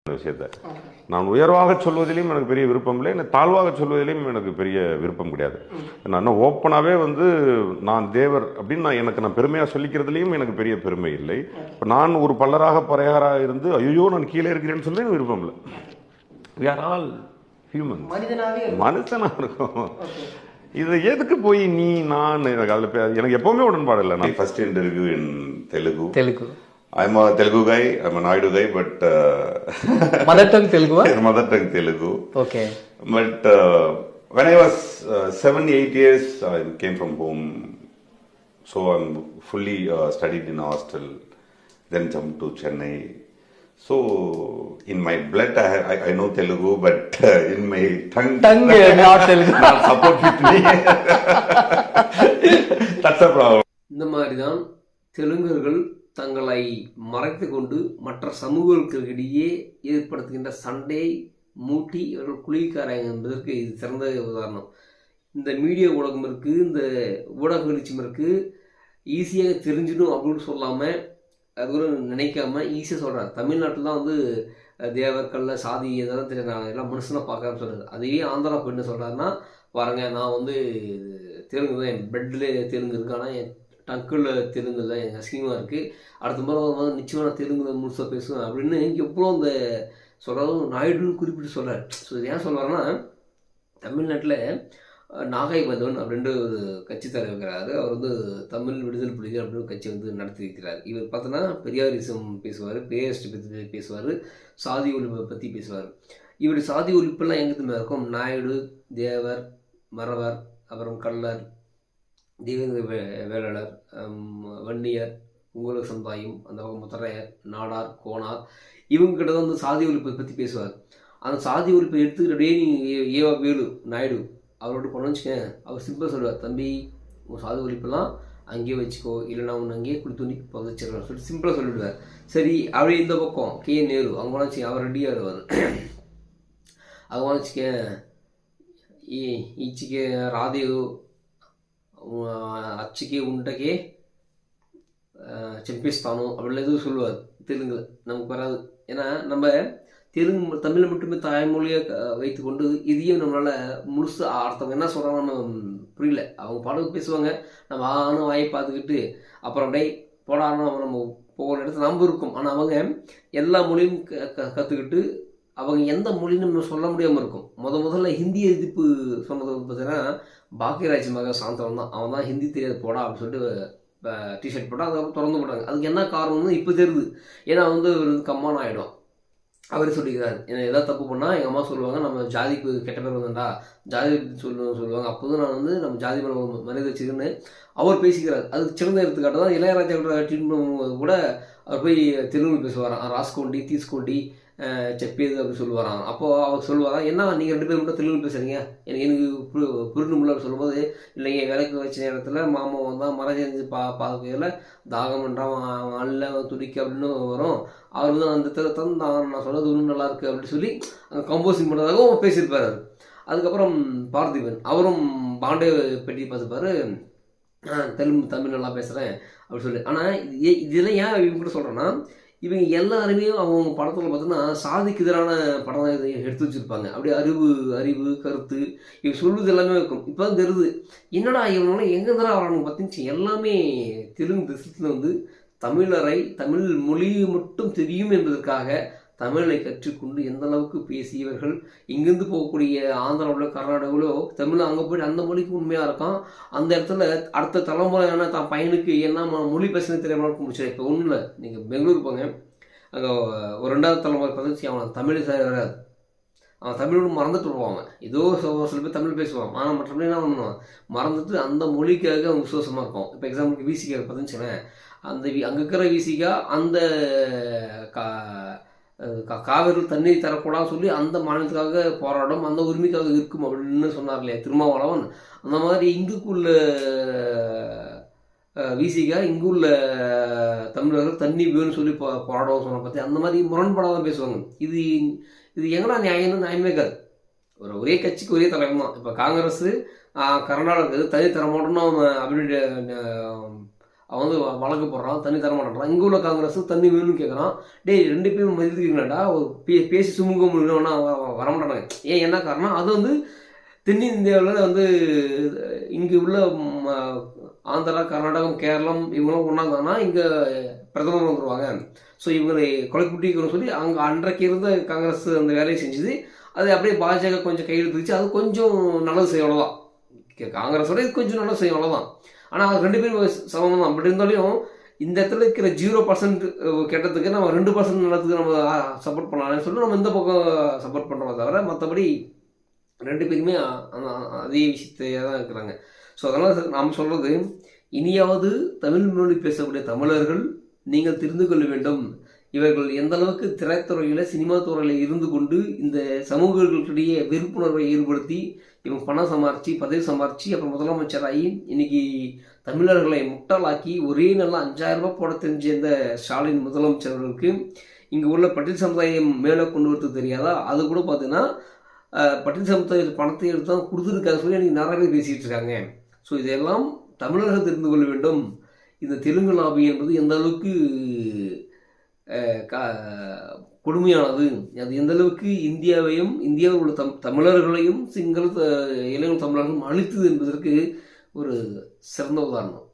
விஷயத்தை நான் உயர்வாக சொல்வதிலையும் எனக்கு பெரிய விருப்பம் இல்லை, எனக்கு தாழ்வாக சொல்வதிலையும் எனக்கு பெரிய விருப்பம் கிடையாது. நான் ஓப்பனாகவே நான் தேவர் அப்படின்னு நான் பெருமையாக சொல்லிக்கிறதுலையும் எனக்கு பெரிய பெருமை இல்லை. இப்போ நான் ஒரு பல்லராக பறையராக இருந்து ஐயோ நான் கீழே இருக்கிறேன்னு சொல்லி எனக்கு விருப்பம் இல்லை. we are all humans, மனுஷனாக இருக்கும். இது எதுக்கு போய் நீ நான் எனக்கு எப்பவுமே உடன்பாடு இல்லை. நான் first interview in Telugu. I'm a Telugu guy, I'm a Naidu guy, but mother tongue Telugu? Mother tongue Telugu. Okay. But when I was 7-8 years, I came from home, so I'm fully studied in a hostel, then jumped to Chennai. So in my blood, I know Telugu, but in my tongue not Telugu. Not support with me. That's a problem. இந்த மாதிரி தான் தெலுங்கர்கள் தங்களை மறைத்து கொண்டு மற்ற சமூகங்களுக்கிடையே ஏற்படுத்துகின்ற சண்டை மூட்டி இவர்கள் குளிக்காராங்க என்பதற்கு இது சிறந்த உதாரணம். இந்த மீடியா ஊடகம் இருக்குது, இந்த ஊடக வெளிச்சம் இருக்குது, ஈஸியாக தெரிஞ்சிடும் அப்படின்னு சொல்லாமல் அது கூட நினைக்காம ஈஸியாக சொல்கிறார். தமிழ்நாட்டில் தான் தேவர் கல்ல சாதி இதெல்லாம் தெரியாது, நான் எல்லாம் மனுஷனாக பார்க்காம சொல்கிறது. அதையே ஆந்திரா போய் என்ன சொல்கிறாருன்னா, பாருங்க நான் தெலுங்கு தான், என் பெட்டில் தெலுங்கு இருக்கு, ஆனால் என் டங்கில் தெலுங்கு தான் எனக்கு அசிங்கமாக இருக்குது, அடுத்த முறை நிச்சயமாக நான் தெலுங்கு முழுசாக பேசுவேன் அப்படின்னு எவ்வளோ அந்த சொல்கிறதும் நாயுடுன்னு குறிப்பிட்டு சொல்கிறார். ஸோ இது ஏன் சொல்கிறாருன்னா, தமிழ்நாட்டில் நாகை வல்லவன் அப்படின்ற ஒரு கட்சி தலைவர்கிறாரு. அவர் தமிழ் விடுதலை புலிகள் அப்படின்னு கட்சி நடத்தி வைக்கிறார். இவர் பார்த்தோன்னா பெரியாரிசம் பேசுவார், பேஸ்ட் பற்றி பேசுவார், சாதி ஒழிப்பை பற்றி பேசுவார். இவர் சாதி ஒழிப்பெல்லாம் எங்கே இருக்கும், நாயுடு, தேவர், மறவர், அப்புறம் கள்ளர், தேவேந்திர வேளாளர், வன்னியர், உங்கள சமுதாயம், அந்த பக்கம் முத்தரையர், நாடார், கோனார், இவங்ககிட்ட தான் சாதி ஒழிப்பை பற்றி பேசுவார். அந்த சாதி ஒழிப்பை எடுத்துக்கிட்டு அப்படியே நீங்கள் ஏவா வேலு நாயுடு அவரோட கொண்டு வச்சுக்கேன், அவர் சிம்பிளாக சொல்லுவார், தம்பி உங்கள் சாதி ஒழிப்பெல்லாம் அங்கேயே வச்சுக்கோ, இல்லைனா ஒன்று அங்கேயே குளித்து துணி புதைச்சிடலாம் சொல்லிட்டு சிம்பிளாக சொல்லிவிடுவார். சரி அப்படியே இந்த பக்கம் கே நேரு அவங்க வச்சு அவர் ரெடியாக வருவார். அவங்க வச்சுக்கேன் ಈಚೆಗೆ ರಾಧೆಯು அச்சுக்கே உண்டக்கே செம்பிஸ்தானோ அப்படிலாம் எதுவும் சொல்லுவார். தெலுங்குல நமக்கு வராது, ஏன்னா நம்ம தமிழை மட்டுமே தாய்மொழியாக வைத்துக்கொண்டு இதையும் நம்மளால் முழுசு அர்த்தம் என்ன சொல்கிறாங்க நம்ம புரியல. அவங்க பாடம் பேசுவாங்க, நம்ம ஆணும் வாயை பார்த்துக்கிட்டு அப்புறம் அப்படியே போடாமல் நம்ம போகிற இடத்துல நம்ம இருக்கும். ஆனால் அவங்க எல்லா மொழியும் கற்றுக்கிட்டு அவங்க எந்த மொழின்னு நம்ம சொல்ல முடியாமல் இருக்கும். முதல்ல ஹிந்தி எதிர்ப்பு சொன்னது பார்த்தீங்கன்னா பாக்கியராஜ் மக சாந்தவன் தான். அவன் தான் ஹிந்தி தெரியாது போடா அப்படின்னு சொல்லிட்டு டிஷர்ட் போட்டால் அதுக்கப்புறம் திறந்து போட்டாங்க. அதுக்கு என்ன காரணம்னு இப்போ தெரியுது, ஏன்னா கம்மான் ஆகிடும். அவரே சொல்லிக்கிறார், ஏன்னா எதாவது தப்பு பண்ணால் எங்கள் அம்மா சொல்லுவாங்க, நம்ம ஜாதிக்கு கெட்ட பேர் வந்தா ஜாதி சொல்லுவாங்க, அப்போதும் நான் நம்ம ஜாதி மரியாதை வச்சுக்கன்னு அவர் பேசிக்கிறார். அதுக்கு சிறந்த எடுத்துக்காட்டு தான் இளையராஜா கூட அவர் போய் தெலுங்கு பேசுவாராம். ராஸ்கோண்டி தீஸ்கோண்டி செப்பேது அப்படின்னு சொல்லுவாராம். அப்போது அவர் சொல்லுவாராம், என்ன நீங்கள் 2 பேர் மட்டும் தெலுங்கு பேசுகிறீங்க, எனக்கு புரிந்து முடியல சொல்லும்போது, இல்லைங்க விளக்கு வச்ச நேரத்தில் மாமா வந்தால் மறைஞ்சு பார்க்கையில் தாகம் பண்ணுறான் அல்ல துடிக்க அப்படின்னு வரும். அவர் அந்த தான் நான் சொன்னது இன்னும் நல்லா இருக்குது அப்படின்னு சொல்லி அங்கே கம்போசிங் பண்ணுறதாகவும் பேசியிருப்பார். அதுக்கப்புறம் பார்த்திபன் அவரும் பாண்டே பெட்டி பார்த்துப்பார், தமிழ் நல்லா பேசுகிறேன் அப்படின்னு சொல்லி. ஆனால் இதெல்லாம் ஏன் இவங்க கூட சொல்கிறேன்னா, இவங்க எல்லாருமே அவங்க படத்தில் பார்த்தோன்னா சாதிக்கு எதிரான படம் தான் இதை எடுத்து வச்சுருப்பாங்க. அப்படியே அறிவு கருத்து இவங்க சொல்லுவது எல்லாமே இருக்கும். இப்போ தான் தெரியுது, என்னடா இவங்களாம் எங்கே இருந்தாலும் வராங்க பார்த்துச்சு. எல்லாமே தெலுங்கு தேசத்தில் தமிழரை தமிழ் மொழி மட்டும் தெரியும் என்பதற்காக தமிழை கற்றுக்கொண்டு எந்த அளவுக்கு பேசியவர்கள் இங்கேருந்து போகக்கூடிய ஆந்திராவில் கர்நாடகாவிலோ தமிழ் அங்கே போய்ட்டு அந்த மொழிக்கு உண்மையாக இருக்கான். அந்த இடத்துல அடுத்த தலைமுறையான தான் பையனுக்கு என்ன மொழி பேசுறது தெரியாமல் முடிச்சு. இப்போ ஒன்றும் இல்லை, நீங்கள் பெங்களூர் போங்க, அங்கே ஒரு 2வது தலைமுறை பார்த்து அவன் தமிழ் சார் வராது, அவன் தமிழோடு மறந்துட்டு போவாங்க. ஏதோ சில பேர் தமிழ் பேசுவான், ஆனால் மற்றபடி என்ன பண்ணுவான் மறந்துட்டு அந்த மொழிக்காக அவங்க விசுவாசமாக இருக்கும். இப்போ எக்ஸாம்பிளுக்கு விசிகா பார்த்துச்சுன்னா அந்த அங்கே இருக்கிற விசிகா அந்த காவிரி தண்ணீர் தரக்கூடாதுன்னு சொல்லி அந்த மாநிலத்துக்காக போராடும், அந்த உரிமைக்காக இருக்கும் அப்படின்னு சொன்னார் இல்லையா திருமாவளவன். அந்த மாதிரி இங்குக்குள்ள விசிகா இங்குள்ள தமிழர்கள் தண்ணி வேணும்னு சொல்லி போராடுவோம் சொன்ன பற்றி அந்த மாதிரி முரண்பாடாக தான் பேசுவாங்க. இது எங்கன்னா நியாயமே இருக்காது. ஒரே கட்சிக்கு ஒரே தலைவர் தான். இப்போ காங்கிரஸ் கர்நாடகா தனி தர மாட்டோம்னா அப்படின்னு அவன் வந்து வழக்கு போடுறான், தண்ணி தர மாட்டேறான். இங்கே உள்ள காங்கிரஸ் தண்ணி வேணும்னு கேட்குறான். டேய் 2 பேரும் மதிக்கிறீங்களாடா, ஒரு பேசி சுமூக முடியலன்னா வரமாட்டாங்க. ஏன் என்ன காரணம், அது வந்து தென்னிந்தியாவில் வந்து இங்கே உள்ள ஆந்திரா, கர்நாடகம், கேரளம் இவங்களாம் ஒன்றாங்கன்னா இங்கே பிரதமர் வந்துடுவாங்க. ஸோ இவங்களை கொலைக்குட்டிக்கணும்னு சொல்லி அங்கே அன்றைக்கு இருந்த காங்கிரஸ் அந்த வேலையை செஞ்சுது. அது அப்படியே பாஜக கொஞ்சம் கையெழுத்துச்சு. அது கொஞ்சம் நல்லது செய்ய அவ்வளோதான். காங்கிரஸோட இது கொஞ்சம் நல்லது செய்யும் அவ்வளோதான். ஆனால் அது 2 பேரும் சமம் தான். அப்படி இருந்தாலும் இந்த இடத்துல இருக்கிற 0% கெட்டதுக்கு நம்ம 2% நல்லதுக்கு நம்ம சப்போர்ட் பண்ணலாம்னு சொல்லி நம்ம இந்த பக்கம் சப்போர்ட் பண்ணுறோம் தவிர, மற்றபடி 2 பேருமே அதே விஷயத்தையே தான் இருக்கிறாங்க. ஸோ அதனால் நாம் சொல்கிறது, இனியாவது தமிழ் மொழி பேசக்கூடிய தமிழர்கள் நீங்கள் தெரிந்து கொள்ள வேண்டும். இவர்கள் எந்த அளவுக்கு திரைத்துறையில், சினிமா துறையில் இருந்து கொண்டு இந்த சமூகங்களுக்கிடையே விழிப்புணர்வை ஏற்படுத்தி இவங்க பணம் சம்பாரிச்சு, பதவி சம்பாரிச்சு, அப்புறம் முதலமைச்சராகி இன்னைக்கு தமிழர்களை முட்டாளாக்கி ஒரே நாள் 5000 ரூபாய் போட தெரிஞ்ச இந்த ஸ்டாலின் முதலமைச்சர்களுக்கு இங்கே உள்ள பட்டியல் சமுதாயம் மேலே கொண்டு வரது தெரியாதா? அது கூட பார்த்தீங்கன்னா பட்டியல் சமுதாய பணத்தை எடுத்து தான் கொடுத்துருக்காங்க சொல்லி எனக்கு நிறைய பேர் பேசிகிட்டு இருக்காங்க. ஸோ இதெல்லாம் தமிழர்கள் தெரிந்து கொள்ள வேண்டும். இந்த தெலுங்கு லாபி என்பது எந்த அளவுக்கு கொடுமையானது, அது எந்த அளவுக்கு இந்தியாவையும் இந்தியாவில் உள்ள தமிழர்களையும் சிங்கள இளைஞர் தமிழர்களும் அழித்தது என்பதற்கு ஒரு சிறந்த உதாரணம்.